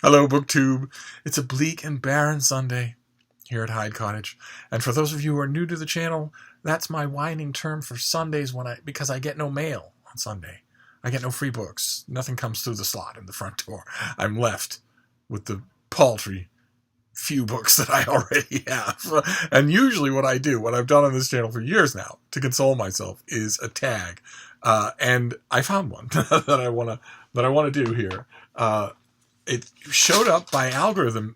Hello, BookTube. It's a bleak and barren Sunday here at Hyde Cottage. And for those of you who are new to the channel, that's my whining term for Sundays because I get no mail on Sunday. I get no free books. Nothing comes through the slot in the front door. I'm left with the paltry few books that I already have. And usually what I've done on this channel for years now to console myself, is a tag. And I found one that I want to do here. It showed up by algorithm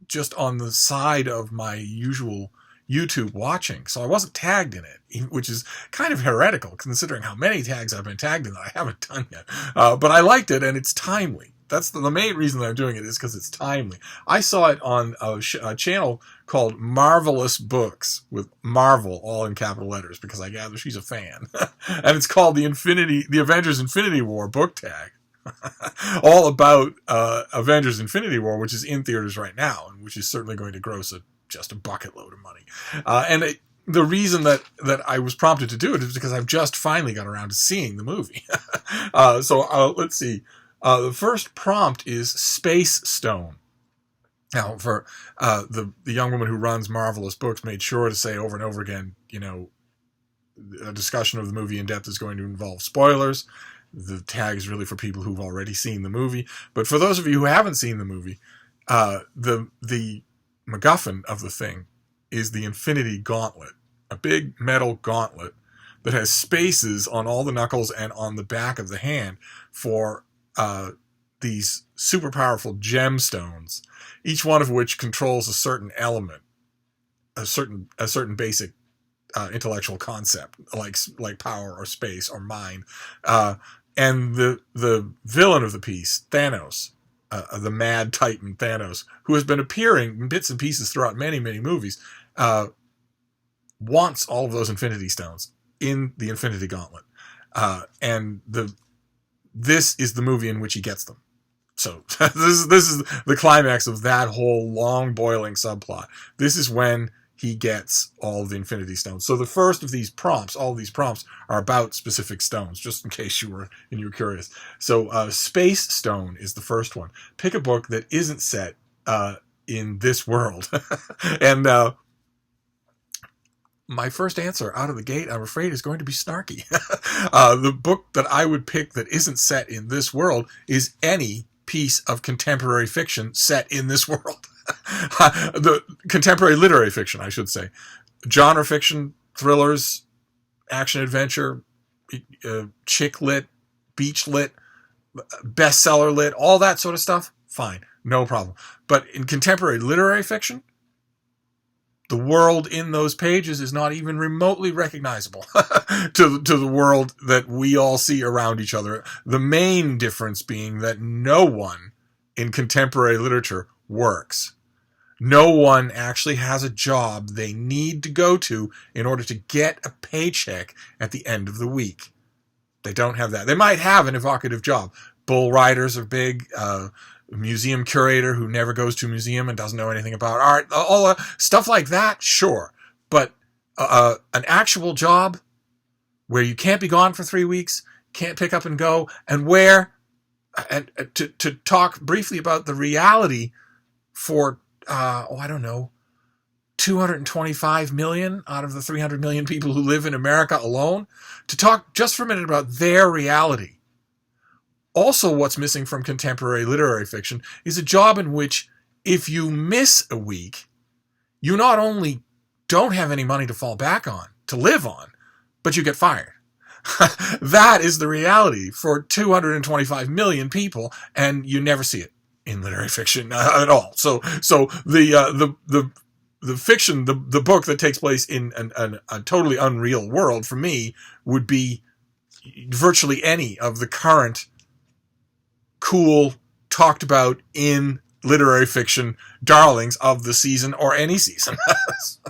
just on the side of my usual YouTube watching. So I wasn't tagged in it, which is kind of heretical considering how many tags I've been tagged in that I haven't done yet. But I liked it, and it's timely. That's the main reason that I'm doing it, is because it's timely. I saw it on a channel called Marvelous Books, with Marvel all in capital letters, because I gather she's a fan. And it's called the Avengers Infinity War book tag. All about Avengers Infinity War, which is in theaters right now, and which is certainly going to gross just a bucket load of money. The reason that I was prompted to do it is because I've just finally got around to seeing the movie. So let's see. The first prompt is Space Stone. Now, for the young woman who runs Marvelous Books made sure to say over and over again, a discussion of the movie in depth is going to involve spoilers. The tag is really for people who've already seen the movie. But for those of you who haven't seen the movie, the MacGuffin of the thing is the Infinity Gauntlet, a big metal gauntlet that has spaces on all the knuckles and on the back of the hand for these super powerful gemstones, each one of which controls a certain element, a certain basic intellectual concept, like power or space or mind. And the villain of the piece, Thanos, the mad titan Thanos, who has been appearing in bits and pieces throughout many, many movies, wants all of those Infinity Stones in the Infinity Gauntlet. And this is the movie in which he gets them. So this is the climax of that whole long boiling subplot. This is when he gets all of the Infinity Stones. So the first of these prompts, all of these prompts, are about specific stones, just in case you were curious. So Space Stone is the first one. Pick a book that isn't set in this world. And my first answer out of the gate, I'm afraid, is going to be snarky. The book that I would pick that isn't set in this world is any piece of contemporary fiction set in this world. The contemporary literary fiction, I should say. Genre fiction, thrillers, action adventure, chick lit, beach lit, bestseller lit, all that sort of stuff, fine, no problem. But in contemporary literary fiction, the world in those pages is not even remotely recognizable to the world that we all see around each other. The main difference being that no one in contemporary literature works. No one actually has a job they need to go to in order to get a paycheck at the end of the week. They don't have that. They might have an evocative job. Bull riders are big. Museum curator who never goes to a museum and doesn't know anything about art. All stuff like that, sure. But an actual job where you can't be gone for 3 weeks, can't pick up and go, and to talk briefly about the reality for 225 million out of the 300 million people who live in America alone, to talk just for a minute about their reality. Also, what's missing from contemporary literary fiction is a job in which, if you miss a week, you not only don't have any money to fall back on, to live on, but you get fired. That is the reality for 225 million people, and you never see it in literary fiction at all. So the fiction, the book that takes place in a totally unreal world, for me, would be virtually any of the current cool, talked about in literary fiction darlings of the season or any season.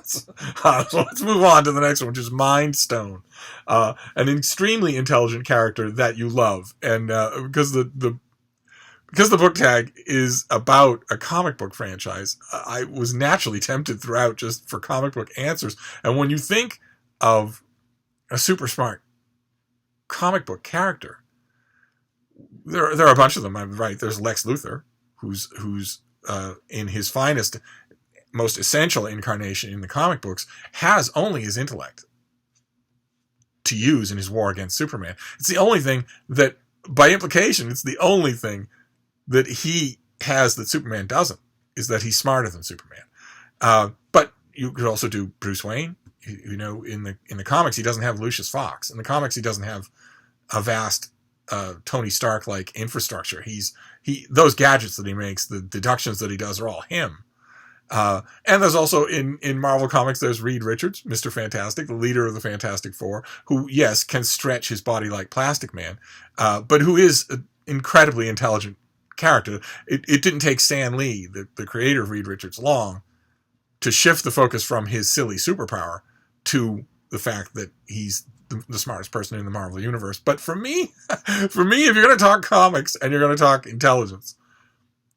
So let's move on to the next one, which is Mind Stone. An extremely intelligent character that you love. And because the book tag is about a comic book franchise, I was naturally tempted throughout just for comic book answers. And when you think of a super smart comic book character, there are a bunch of them. I'm right. There's Lex Luthor. who's in his finest, most essential incarnation in the comic books, has only his intellect to use in his war against Superman. It's the only thing that, by implication, it's the only thing that he has that Superman doesn't, is that he's smarter than Superman. But you could also do Bruce Wayne. You know, in the comics, he doesn't have Lucius Fox. In the comics, he doesn't have a vast Tony Stark-like infrastructure. Those gadgets that he makes, the deductions that he does, are all him. And there's also in Marvel Comics, there's Reed Richards, Mr. Fantastic, the leader of the Fantastic Four, who, yes, can stretch his body like Plastic Man, but who is an incredibly intelligent character. It didn't take Stan Lee, the creator of Reed Richards, long to shift the focus from his silly superpower to the fact that he's the smartest person in the Marvel Universe. But for me, if you're going to talk comics and you're going to talk intelligence,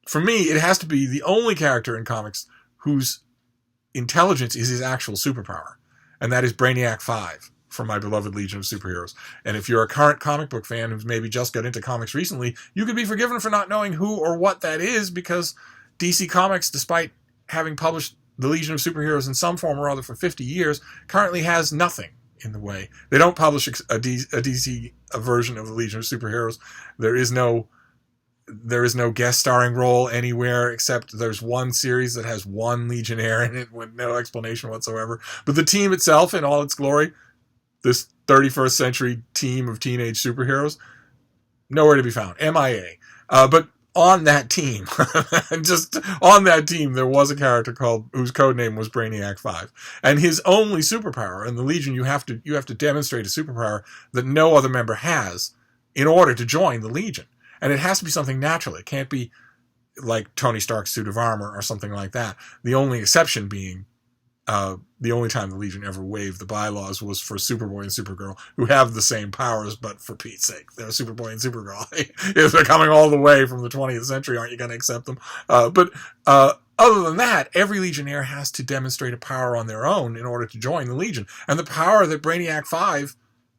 for me, it has to be the only character in comics whose intelligence is his actual superpower. And that is Brainiac 5 from my beloved Legion of Superheroes. And if you're a current comic book fan who's maybe just got into comics recently, you could be forgiven for not knowing who or what that is, because DC Comics, despite having published the Legion of Superheroes in some form or other for 50 years, currently has nothing in the way. They don't publish a DC version of the Legion of Superheroes. There is no guest starring role anywhere, except there's one series that has one Legionnaire in it with no explanation whatsoever. But the team itself, in all its glory, this 31st century team of teenage superheroes, nowhere to be found. MIA. But on that team, there was a character whose code name was Brainiac 5. And his only superpower, in the Legion, you have to demonstrate a superpower that no other member has in order to join the Legion. And it has to be something natural. It can't be like Tony Stark's suit of armor or something like that. The only exception being the only time the Legion ever waived the bylaws was for Superboy and Supergirl, who have the same powers, but for Pete's sake, they're Superboy and Supergirl. If they're coming all the way from the 20th century, aren't you going to accept them? But other than that, every Legionnaire has to demonstrate a power on their own in order to join the Legion. And the power that Brainiac 5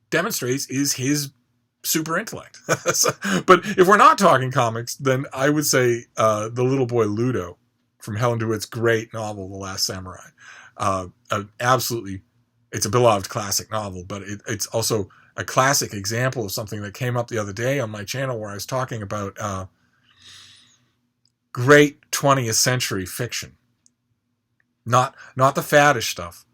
demonstrates is his super intellect. But if we're not talking comics, then I would say the little boy Ludo from Helen DeWitt's great novel, The Last Samurai. Absolutely, it's a beloved classic novel, but it's also a classic example of something that came up the other day on my channel, where I was talking about great 20th century fiction. Not the faddish stuff,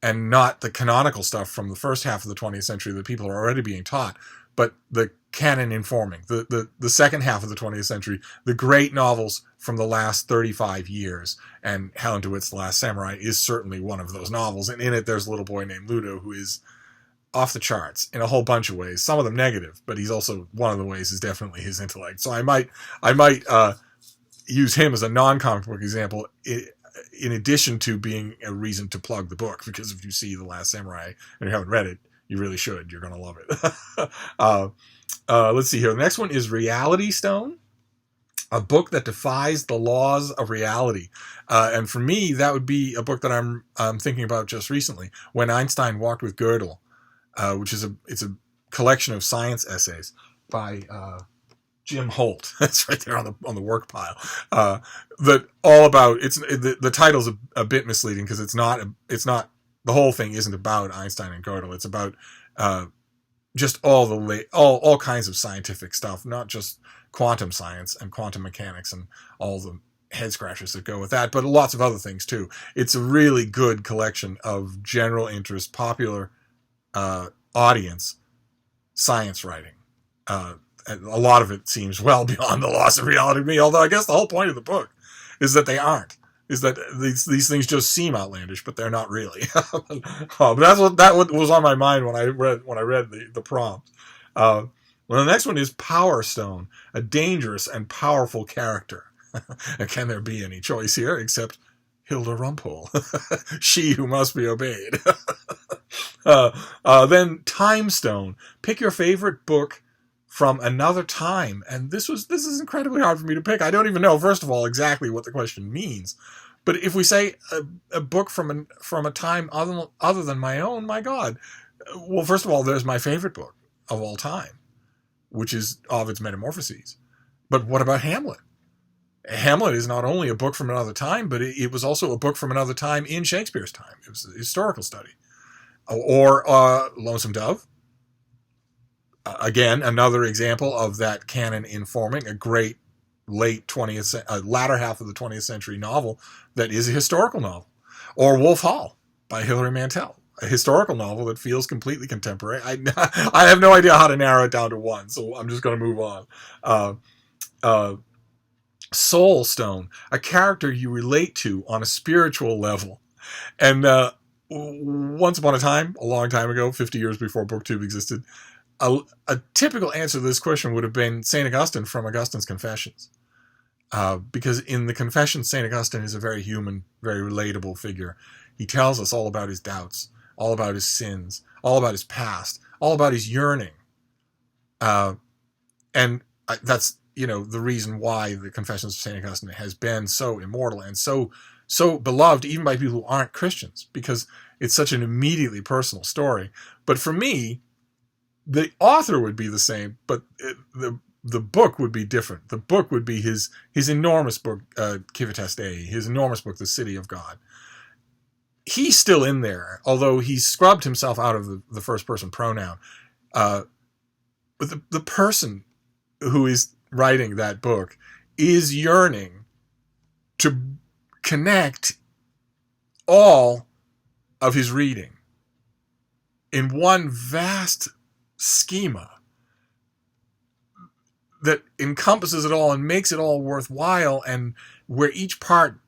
and not the canonical stuff from the first half of the 20th century that people are already being taught, but the canon informing, the second half of the 20th century, the great novels from the last 35 years. And Helen DeWitt's The Last Samurai is certainly one of those novels. And in it, there's a little boy named Ludo who is off the charts in a whole bunch of ways, some of them negative, but he's also, one of the ways is definitely his intellect. So I might use him as a non-comic book example, in addition to being a reason to plug the book, because if you see The Last Samurai and you haven't read it, you really should. You're going to love it. Let's see here. The next one is Reality Stone, a book that defies the laws of reality. And for me, that would be a book that I'm thinking about just recently, When Einstein Walked with Gödel, which is it's a collection of science essays by Jim Holt. That's right there on the work pile. That all about the title's a bit misleading, because it's not the whole thing isn't about Einstein and Gödel. It's about just all kinds of scientific stuff, not just quantum science and quantum mechanics and all the head scratchers that go with that, but lots of other things too. It's a really good collection of general interest, popular audience science writing. And a lot of it seems well beyond the laws of reality to me, although I guess the whole point of the book is that they aren't. Is that these things just seem outlandish, but they're not really. But that was on my mind when I read the prompt. Well, the next one is Power Stone, a dangerous and powerful character. Can there be any choice here except Hilda Rumpole, she who must be obeyed? Then Time Stone, pick your favorite book from another time. And this is incredibly hard for me to pick. I don't even know, first of all, exactly what the question means. But if we say a book from a time other than my own, my God. Well, first of all, there's my favorite book of all time, which is Ovid's Metamorphoses. But what about Hamlet? Hamlet is not only a book from another time, but it was also a book from another time in Shakespeare's time. It was a historical study. Or Lonesome Dove. Again, another example of that canon informing a great latter half of the 20th century novel that is a historical novel. Or Wolf Hall by Hilary Mantel, a historical novel that feels completely contemporary. I have no idea how to narrow it down to one, so I'm just going to move on. Soul Stone, a character you relate to on a spiritual level. And once upon a time, a long time ago, 50 years before BookTube existed, a typical answer to this question would have been St. Augustine from Augustine's Confessions. Because in the Confessions, St. Augustine is a very human, very relatable figure. He tells us all about his doubts, all about his sins, all about his past, all about his yearning. And that's, the reason why the Confessions of St. Augustine has been so immortal and so beloved even by people who aren't Christians, because it's such an immediately personal story. But for me, the author would be the same, but the book would be different. The book would be his enormous book, Civitas Dei, his enormous book, The City of God. He's still in there, although he's scrubbed himself out of the first person pronoun. But the person who is writing that book is yearning to connect all of his reading in one vast schema that encompasses it all and makes it all worthwhile, and where each part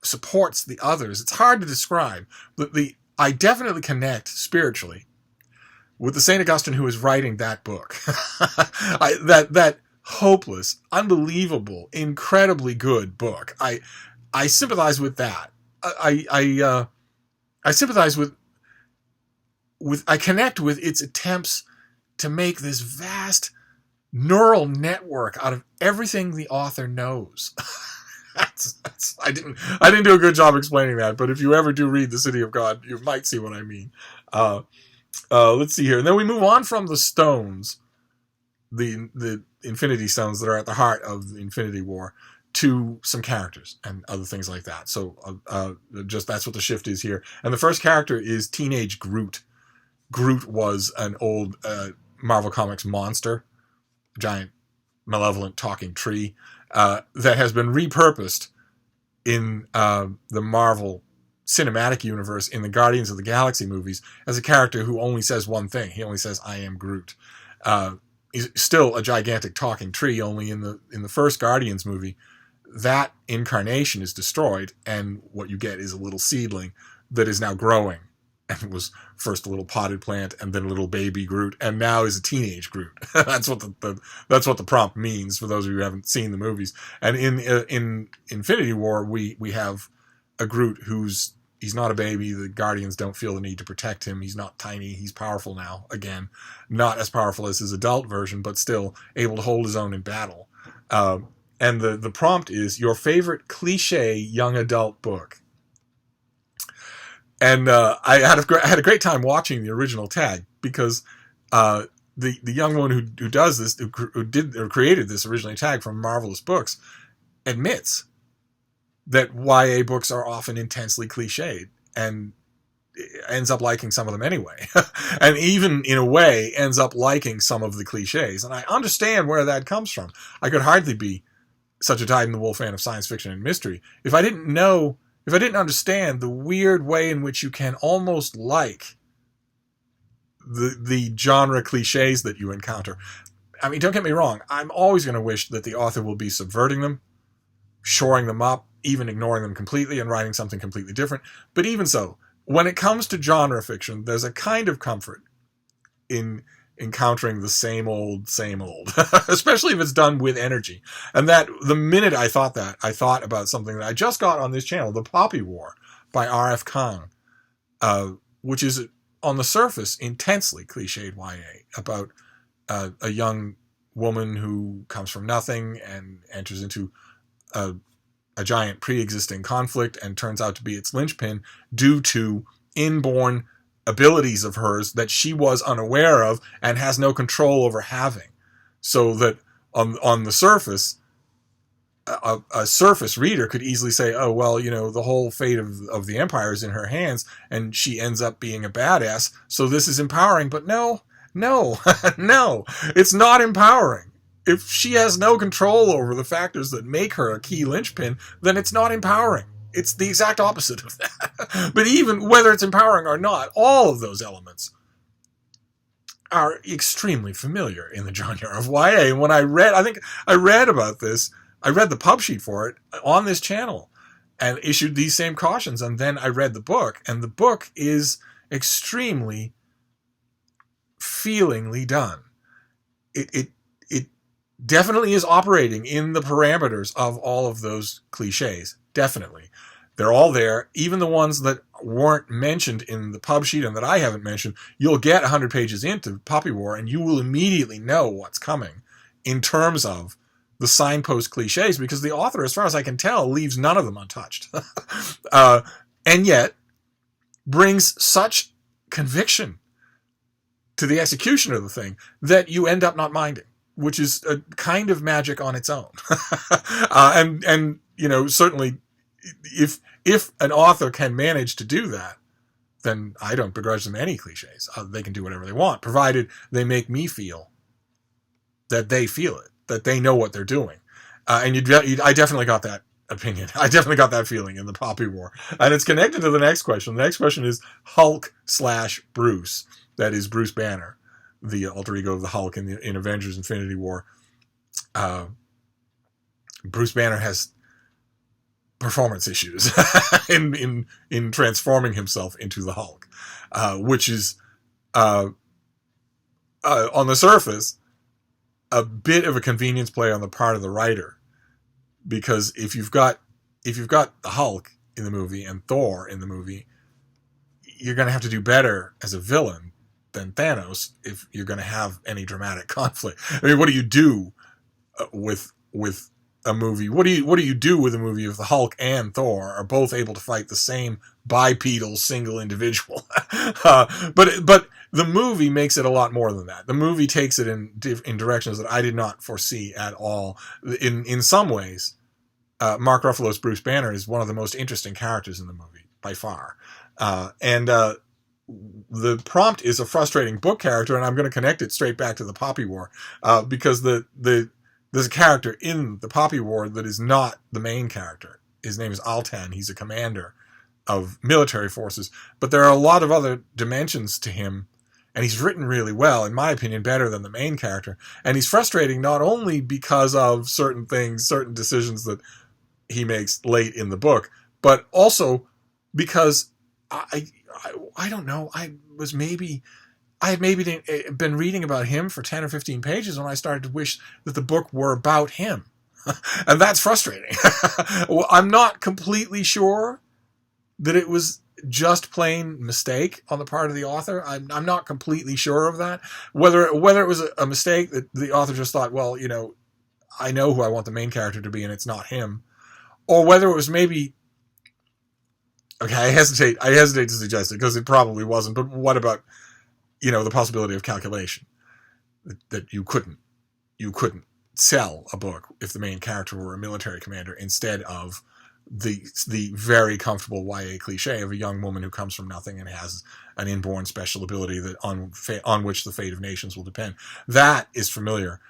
supports the others. It's hard to describe, but I definitely connect spiritually with the St. Augustine who is writing that book. That hopeless, unbelievable, incredibly good book. I sympathize with that. I sympathize with I connect with its attempts to make this vast neural network out of everything the author knows. I didn't do a good job explaining that, but if you ever do read The City of God, you might see what I mean. Let's see here. And then we move on from the stones, the Infinity Stones that are at the heart of the Infinity War, to some characters and other things like that. So just that's what the shift is here. And the first character is Teenage Groot. Groot was an old Marvel Comics monster, giant, malevolent talking tree, that has been repurposed in the Marvel cinematic universe in the Guardians of the Galaxy movies as a character who only says one thing. He only says, "I am Groot." He's still a gigantic talking tree, only in the first Guardians movie, that incarnation is destroyed, and what you get is a little seedling that is now growing. And it was first a little potted plant, and then a little baby Groot, and now is a teenage Groot. That's what the prompt means for those of you who haven't seen the movies. And in Infinity War, we have a Groot he's not a baby. The Guardians don't feel the need to protect him. He's not tiny. He's powerful now. Again, not as powerful as his adult version, but still able to hold his own in battle. And the prompt is your favorite cliche young adult book. And I had a great time watching the original tag, because the young woman who does this, who created this originally tag from Marvelous Books, admits that YA books are often intensely cliched, and ends up liking some of them anyway. And even in a way ends up liking some of the cliches. And I understand where that comes from. I could hardly be such a dyed-in-the-wool fan of science fiction and mystery if I didn't understand the weird way in which you can almost like the genre cliches that you encounter. I mean, don't get me wrong. I'm always going to wish that the author will be subverting them, shoring them up, even ignoring them completely and writing something completely different. But even so, when it comes to genre fiction, there's a kind of comfort in encountering the same old, especially if it's done with energy. And that the minute I thought about something that I just got on this channel, The Poppy War by R.F. Kuang, which is on the surface intensely cliched YA about a young woman who comes from nothing and enters into a giant pre-existing conflict and turns out to be its linchpin due to inborn abilities of hers that she was unaware of and has no control over having. So that on the surface, a surface reader could easily say, oh, well, the whole fate of the Empire is in her hands, and she ends up being a badass, so this is empowering. But no, no, it's not empowering. If she has no control over the factors that make her a key linchpin, then it's not empowering. It's the exact opposite of that. But even whether it's empowering or not, all of those elements are extremely familiar in the genre of YA. And when I read about this, I read the pub sheet for it on this channel and issued these same cautions. And then I read the book, and the book is extremely feelingly done. It definitely is operating in the parameters of all of those cliches. Definitely. They're all there. Even the ones that weren't mentioned in the pub sheet and that I haven't mentioned, you'll get 100 pages into Poppy War and you will immediately know what's coming in terms of the signpost cliches, because the author, as far as I can tell, leaves none of them untouched. And yet brings such conviction to the execution of the thing that you end up not minding, which is a kind of magic on its own. And certainly if an author can manage to do that, then I don't begrudge them any cliches. They can do whatever they want, provided they make me feel that they feel it, that they know what they're doing. And I definitely got that opinion. I definitely got that feeling in the Poppy War. And it's connected to the next question. The next question is Hulk/Bruce. That is Bruce Banner, the alter ego of the Hulk in Avengers Infinity War. Bruce Banner has performance issues in transforming himself into the Hulk, which is on the surface a bit of a convenience play on the part of the writer, because if you've got the Hulk in the movie and Thor in the movie, you're going to have to do better as a villain than Thanos if you're going to have any dramatic conflict. I mean, what do you do with a movie? What do you do with a movie if the Hulk and Thor are both able to fight the same bipedal single individual? But the movie makes it a lot more than that. The movie takes it in directions that I did not foresee at all. In some ways, Mark Ruffalo's Bruce Banner is one of the most interesting characters in the movie by far. And the prompt is a frustrating book character, and I'm going to connect it straight back to the Poppy War, because there's a character in the Poppy War that is not the main character. His name is Altan. He's a commander of military forces, but there are a lot of other dimensions to him, and he's written really well, in my opinion, better than the main character. And he's frustrating not only because of certain things, certain decisions that he makes late in the book, but also because I don't know, I had maybe been reading about him for 10 or 15 pages when I started to wish that the book were about him. And that's frustrating. Well, I'm not completely sure that it was just plain mistake on the part of the author. I'm not completely sure of that. Whether it was a mistake that the author just thought, well, I know who I want the main character to be and it's not him. Or whether it was maybe... Okay, I hesitate to suggest it because it probably wasn't. But what about, the possibility of calculation? That you couldn't sell a book if the main character were a military commander instead of the very comfortable YA cliche of a young woman who comes from nothing and has an inborn special ability that on which the fate of nations will depend. That is familiar.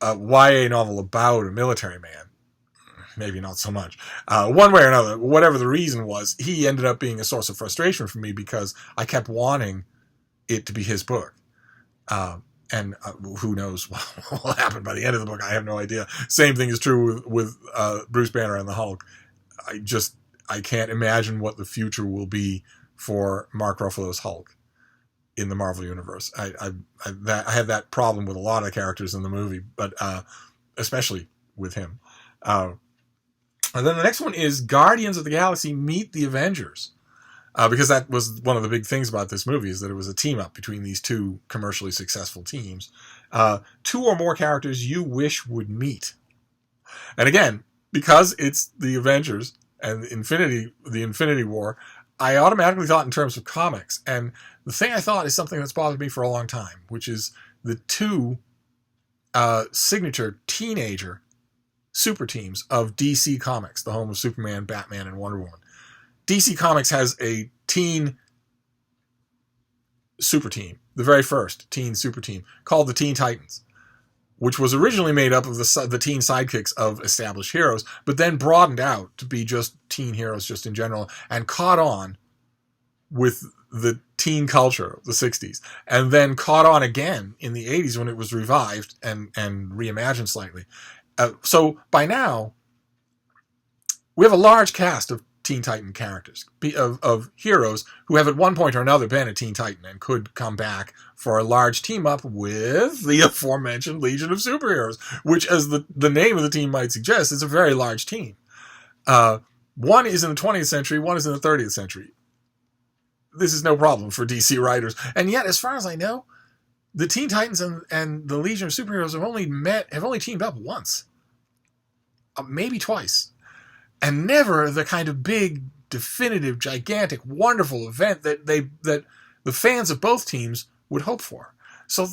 A YA novel about a military man, maybe not so much. One way or another, whatever the reason was, he ended up being a source of frustration for me because I kept wanting it to be his book. And who knows what will happen by the end of the book. I have no idea. Same thing is true with Bruce Banner and the Hulk. I can't imagine what the future will be for Mark Ruffalo's Hulk in the Marvel Universe. I had that problem with a lot of characters in the movie, but especially with him. And then the next one is Guardians of the Galaxy Meet the Avengers. Because that was one of the big things about this movie, is that it was a team-up between these two commercially successful teams. Two or more characters you wish would meet. And again, because it's the Avengers and the Infinity War, I automatically thought in terms of comics. And the thing I thought is something that's bothered me for a long time, which is the two signature teenager super teams of DC Comics, the home of Superman, Batman, and Wonder Woman. DC Comics has a teen super team, the very first teen super team, called the Teen Titans, which was originally made up of the teen sidekicks of established heroes, but then broadened out to be just teen heroes just in general, and caught on with the teen culture of the 60s, and then caught on again in the 80s when it was revived and reimagined slightly. So by now, we have a large cast of Teen Titan characters, of heroes who have at one point or another been a Teen Titan and could come back for a large team up with the aforementioned Legion of Superheroes, which, as the name of the team might suggest, is a very large team. One is in the 20th century, one is in the 30th century. This is no problem for DC writers. And yet, as far as I know, the Teen Titans and the Legion of Superheroes have only teamed up once. Maybe twice. And never the kind of big, definitive, gigantic, wonderful event that the fans of both teams would hope for. So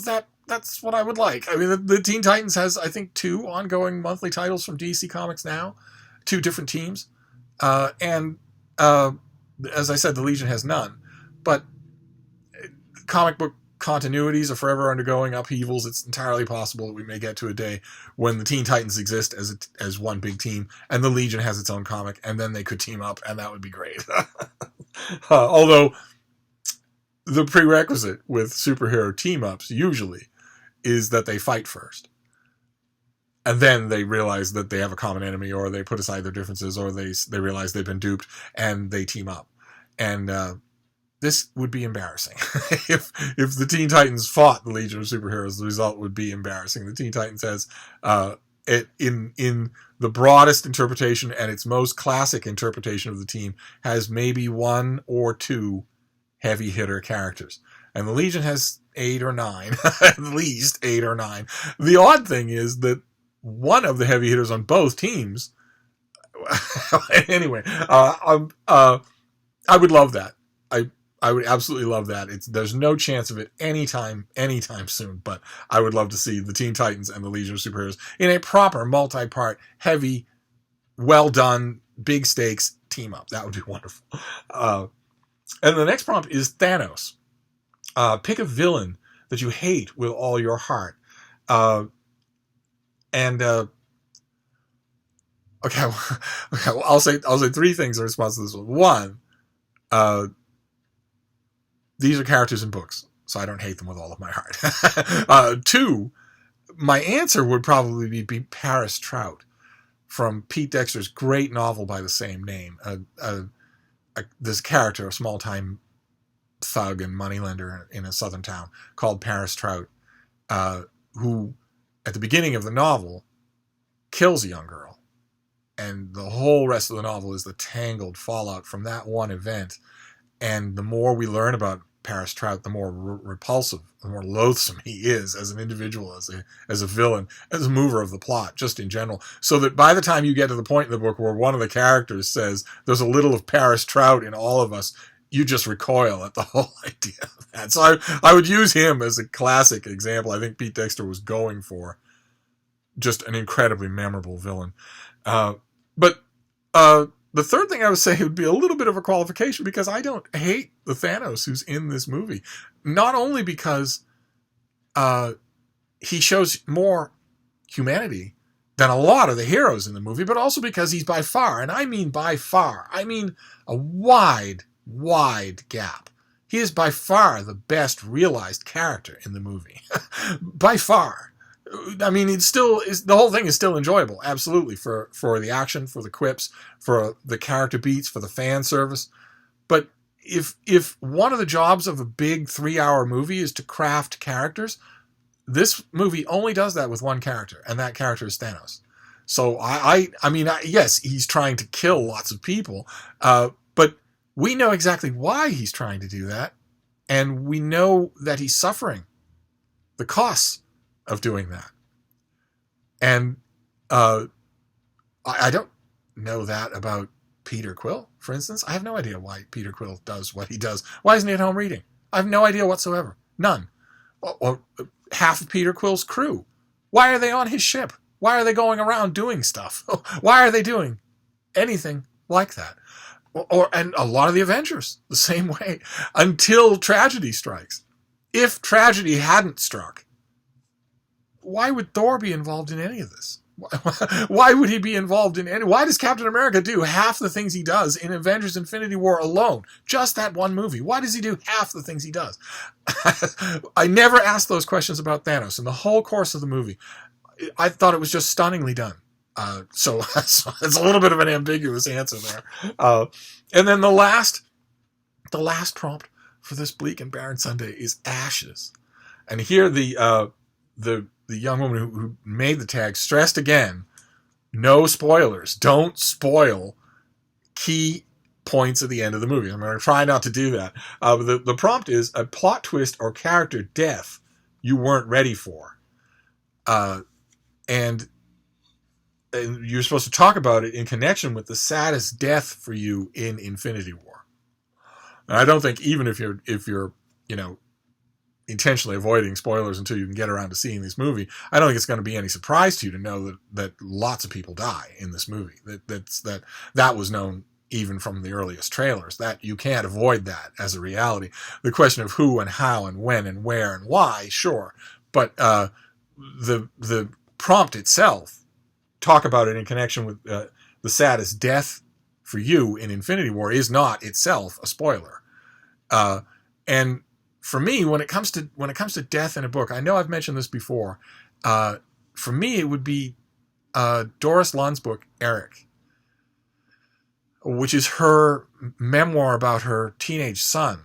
that's what I would like. I mean, the Teen Titans has, I think, 2 ongoing monthly titles from DC Comics now, 2 different teams. And as I said, the Legion has none. But comic book continuities are forever undergoing upheavals. It's entirely possible that we may get to a day when the Teen Titans exist as one big team, and the Legion has its own comic, and then they could team up, and that would be great. Although the prerequisite with superhero team-ups usually is that they fight first. And then they realize that they have a common enemy, or they put aside their differences, or they realize they've been duped, and they team up. And this would be embarrassing. if the Teen Titans fought the Legion of Superheroes, the result would be embarrassing. The Teen Titans has, in the broadest interpretation and its most classic interpretation of the team, has maybe 1 or 2 heavy hitter characters. And the Legion has 8 or 9, at least 8 or 9. The odd thing is that one of the heavy hitters on both teams, anyway, I would love that. I would absolutely love that. There's no chance of it anytime soon, but I would love to see the Teen Titans and the Legion of Superheroes in a proper multi-part, heavy, well done, big stakes team up. That would be wonderful. And the next prompt is Thanos. Pick a villain that you hate with all your heart. Okay, well, I'll say 3 things in response to this one. One, these are characters in books, so I don't hate them with all of my heart. 2, my answer would probably be Paris Trout from Pete Dexter's great novel by the same name. This character, a small-time thug and moneylender in a southern town called Paris Trout, who, at the beginning of the novel, kills a young girl. And the whole rest of the novel is the tangled fallout from that one event. And the more we learn about Paris Trout, the more repulsive, the more loathsome he is as an individual, as a villain, as a mover of the plot, just in general. So that by the time you get to the point in the book where one of the characters says, there's a little of Paris Trout in all of us, you just recoil at the whole idea of that. So I would use him as a classic example. I think Pete Dexter was going for just an incredibly memorable villain. But the third thing I would say would be a little bit of a qualification, because I don't hate the Thanos who's in this movie. Not only because he shows more humanity than a lot of the heroes in the movie, but also because he's by far, and I mean by far, I mean a wide gap. He is by far the best realized character in the movie. By far. I mean, the whole thing is still enjoyable, absolutely, for the action, for the quips, for the character beats, for the fan service. But if one of the jobs of a big 3-hour movie is to craft characters, this movie only does that with one character, and that character is Thanos. So I mean, yes, he's trying to kill lots of people, but we know exactly why he's trying to do that, and we know that he's suffering the costs of doing that. And I don't know that about Peter Quill, for instance. I have no idea why Peter Quill does what he does. Why isn't he at home reading? I have no idea whatsoever. None. Or half of Peter Quill's crew. Why are they on his ship? Why are they going around doing stuff? Why are they doing anything like that? And a lot of the Avengers, the same way, until tragedy strikes. If tragedy hadn't struck, why would Thor be involved in any of this? Why would he be involved in any... Why does Captain America do half the things he does in Avengers Infinity War alone? Just that one movie. Why does he do half the things he does? I never asked those questions about Thanos in the whole course of the movie. I thought it was just stunningly done. So it's a little bit of an ambiguous answer there. And then the last prompt for this bleak and barren Sunday is ashes. And here the young woman who made the tag stressed again, no spoilers. Don't spoil key points at the end of the movie. I'm going to try not to do that. The prompt is a plot twist or character death you weren't ready for. And you're supposed to talk about it in connection with the saddest death for you in Infinity War. And I don't think even if you're intentionally avoiding spoilers until you can get around to seeing this movie, I don't think it's going to be any surprise to you to know that lots of people die in this movie. That was known even from the earliest trailers. That you can't avoid that as a reality. The question of who and how and when and where and why, sure, but the prompt itself, talk about it in connection with the saddest death for you in Infinity War, is not itself a spoiler. And for me, when it comes to death in a book, I know I've mentioned this before. For me, it would be Doris Lund's book, Eric, which is her memoir about her teenage son.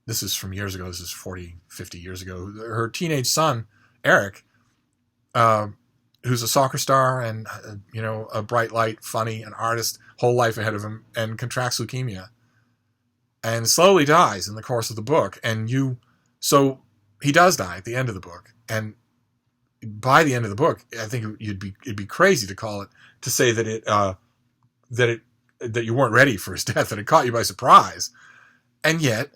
This is from years ago. This is 40, 50 years ago. Her teenage son, Eric, who's a soccer star and, a bright light, funny, an artist, whole life ahead of him, and contracts leukemia. And slowly dies in the course of the book. So he does die at the end of the book. And by the end of the book, I think it'd be crazy to say that that you weren't ready for his death, that it caught you by surprise. And yet,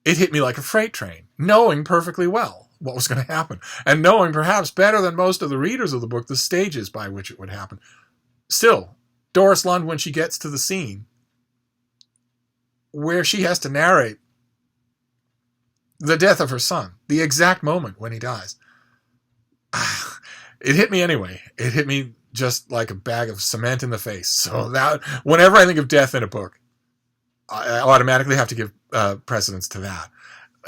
it hit me like a freight train, knowing perfectly well what was going to happen. And knowing perhaps better than most of the readers of the book, the stages by which it would happen. Still, Doris Lund, when she gets to the scene where she has to narrate the death of her son, the exact moment when he dies, it hit me anyway. It hit me just like a bag of cement in the face. So that whenever I think of death in a book, I automatically have to give precedence to that.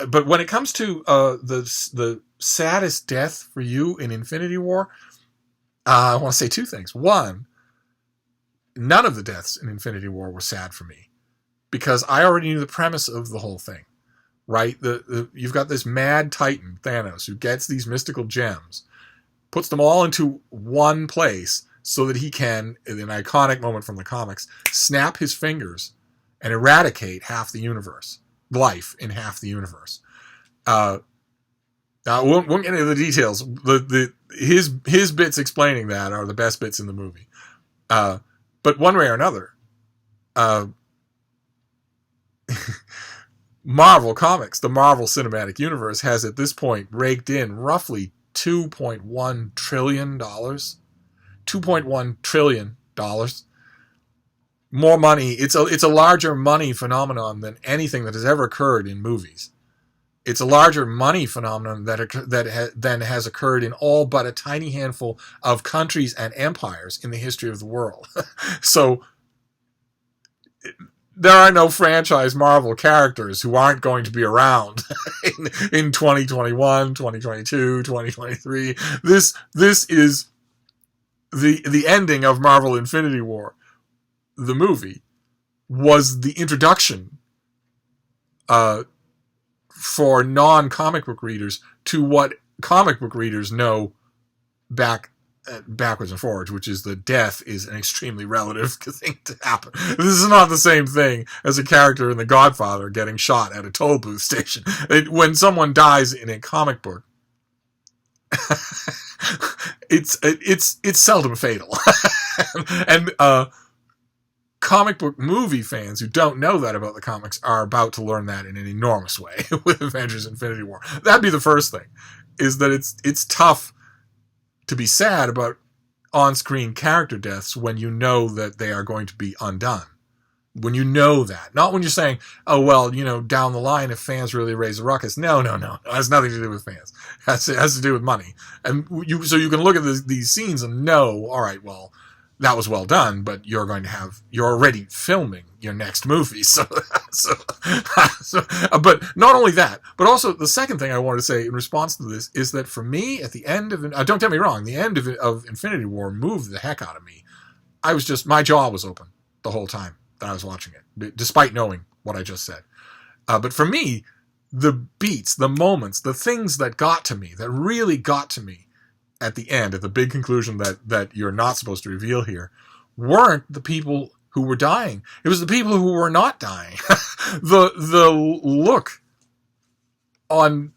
But when it comes to the saddest death for you in Infinity War, I want to say two things. One, none of the deaths in Infinity War were sad for me, because I already knew the premise of the whole thing, right? You've got this mad titan, Thanos, who gets these mystical gems, puts them all into one place so that he can, in an iconic moment from the comics, snap his fingers and eradicate half the universe, life in half the universe. Now, I won't get into the details. His bits explaining that are the best bits in the movie. But one way or another, Marvel Comics, the Marvel Cinematic Universe, has at this point raked in roughly $2.1 trillion. $2.1 trillion. More money. It's a larger money phenomenon than anything that has ever occurred in movies. It's a larger money phenomenon than has occurred in all but a tiny handful of countries and empires in the history of the world. So there are no franchise Marvel characters who aren't going to be around in 2021, 2022, 2023. This is the ending of Marvel Infinity War. The movie was the introduction for non-comic book readers to what comic book readers know backwards and forwards, which is that death is an extremely relative thing to happen. This is not the same thing as a character in The Godfather getting shot at a toll booth station. When someone dies in a comic book, it's seldom fatal. And comic book movie fans who don't know that about the comics are about to learn that in an enormous way with Avengers Infinity War. That'd be the first thing, is that it's tough to be sad about on-screen character deaths when you know that they are going to be undone. When you know that. Not when you're saying, oh, well, down the line, if fans really raise a ruckus. No. It has nothing to do with fans. It has to do with money. And so you can look at these scenes and know, all right, well, that was well done, but you're already filming your next movie. But not only that, but also the second thing I wanted to say in response to this is that for me, at the end of, don't get me wrong, the end of Infinity War moved the heck out of me. My jaw was open the whole time that I was watching it, despite knowing what I just said. But for me, the beats, the moments, the things that got to me, that really got to me at the end, at the big conclusion that you're not supposed to reveal here, weren't the people who were dying. It was the people who were not dying. the look on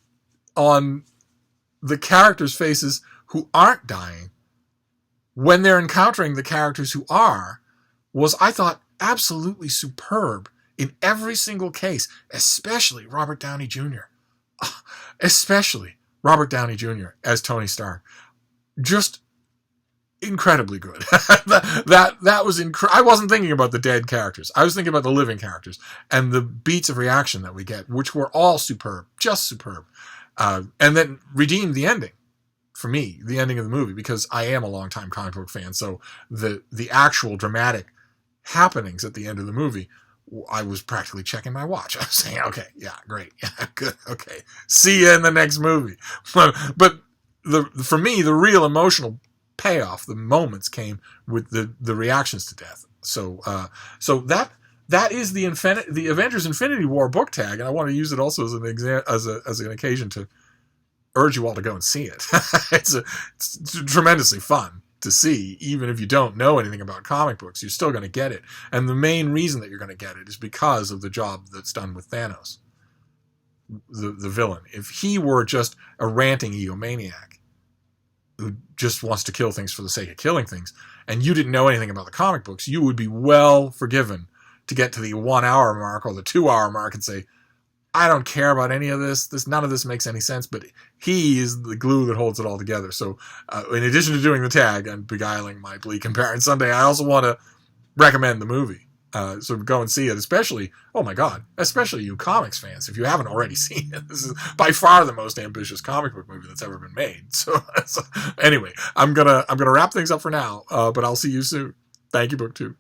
the characters' faces who aren't dying when they're encountering the characters who are was, I thought, absolutely superb in every single case, especially Robert Downey Jr. Especially Robert Downey Jr. as Tony Stark. Just incredibly good. that was I wasn't thinking about the dead characters. I was thinking about the living characters and the beats of reaction that we get, which were all superb, just superb. And then redeemed the ending for me, the ending of the movie, because I am a longtime comic book fan. So the actual dramatic happenings at the end of the movie, I was practically checking my watch. I was saying, okay, yeah, great, yeah, good, okay, see you in the next movie. But for me, the real emotional payoff, the moments came with the reactions to death. So that is the Avengers Infinity War book tag, and I want to use it also as an occasion to urge you all to go and see it. It's tremendously fun to see, even if you don't know anything about comic books. You're still going to get it, and the main reason that you're going to get it is because of the job that's done with Thanos, the villain. If he were just a ranting egomaniac who just wants to kill things for the sake of killing things, and you didn't know anything about the comic books, you would be well forgiven to get to the 1 hour mark or the 2 hour mark and say, I don't care about any of this. None of this makes any sense, but he is the glue that holds it all together. So in addition to doing the tag and beguiling my bleak and barren Sunday, I also want to recommend the movie. So go and see it, especially you comics fans, if you haven't already seen it. This is by far the most ambitious comic book movie that's ever been made. So anyway, I'm gonna wrap things up for now, but I'll see you soon. Thank you, BookTube.